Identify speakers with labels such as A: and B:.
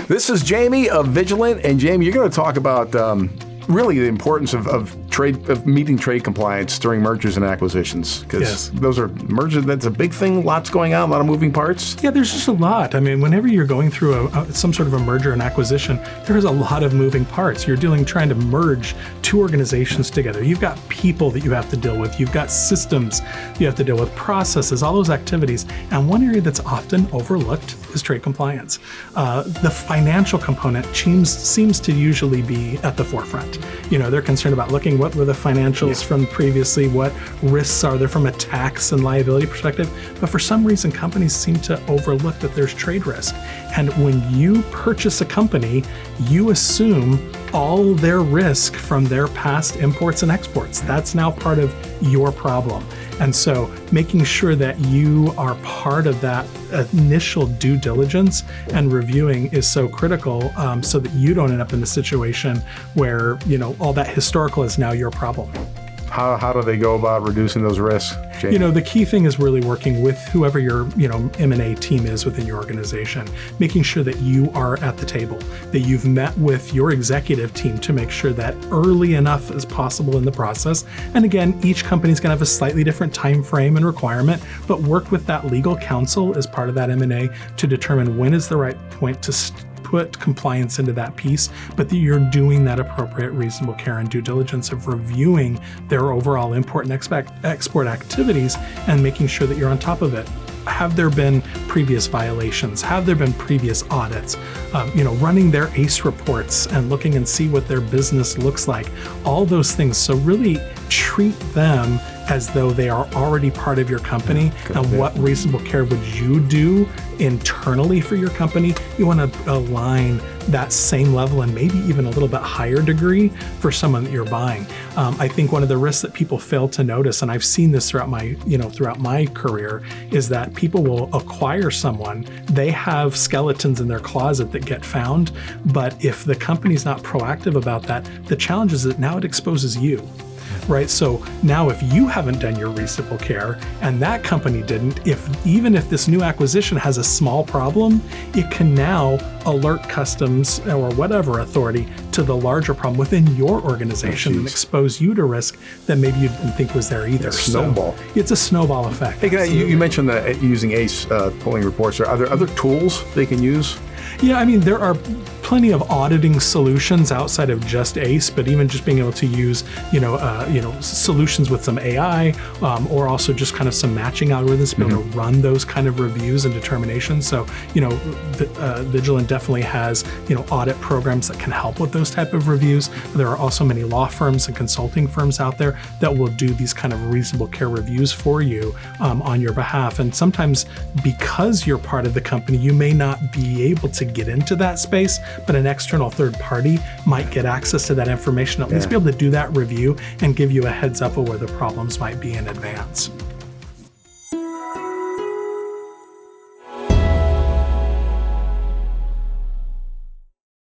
A: This is Jamie of Vigilant, and Jamie, you're going to talk about really the importance of meeting trade compliance during mergers and acquisitions, because those are mergers. That's a big thing. Lots going on. A lot of moving parts.
B: Yeah, there's just a lot. I mean, whenever you're going through some sort of a merger and acquisition, there's a lot of moving parts. You're trying to merge two organizations together. You've got people that you have to deal with. You've got systems you have to deal with, processes, all those activities. And one area that's often overlooked is trade compliance. The financial component seems to usually be at the forefront. They're concerned about looking what were the financials from previously, what risks are there from a tax and liability perspective. But for some reason, companies seem to overlook that there's trade risk. And when you purchase a company, you assume all their risk from their past imports and exports. That's now part of your problem. And so making sure that you are part of that initial due diligence and reviewing is so critical, so that you don't end up in the situation where, all that historical is now your problem.
A: How do they go about reducing those risks, Jamie?
B: The key thing is really working with whoever your, M&A team is within your organization, making sure that you are at the table, that you've met with your executive team to make sure that early enough as possible in the process. And again, each company's going to have a slightly different time frame and requirement, but work with that legal counsel as part of that M&A to determine when is the right point to put compliance into that piece, but that you're doing that appropriate reasonable care and due diligence of reviewing their overall import and export activities and making sure that you're on top of it. Have there been previous violations? Have there been previous audits? Running their ACE reports and looking and see what their business looks like. All those things. So really treat them as though they are already part of your company. And what reasonable care would you do internally for your company? You want to align that same level and maybe even a little bit higher degree for someone that you're buying. I think one of the risks that people fail to notice, and I've seen this throughout my career, is that people will acquire someone, they have skeletons in their closet that get found, but if the company's not proactive about that, the challenge is that now it exposes you. Right? So now if you haven't done your reasonable care and that company didn't, even if this new acquisition has a small problem, it can now alert customs or whatever authority to the larger problem within your organization and expose you to risk that maybe you didn't think was there either.
A: Snowball.
B: So it's a snowball effect.
A: Hey, you mentioned that using ACE pulling reports. Are there other tools they can use?
B: Yeah, I mean, there are plenty of auditing solutions outside of just ACE, but even just being able to use, solutions with some AI, or also just kind of some matching algorithms to be able to run those kind of reviews and determinations. So, Vigilant definitely has, audit programs that can help with those type of reviews. There are also many law firms and consulting firms out there that will do these kind of reasonable care reviews for you on your behalf. And sometimes because you're part of the company, you may not be able to get into that space, but an external third party might get access to that information, at least be able to do that review and give you a heads up of where the problems might be in advance.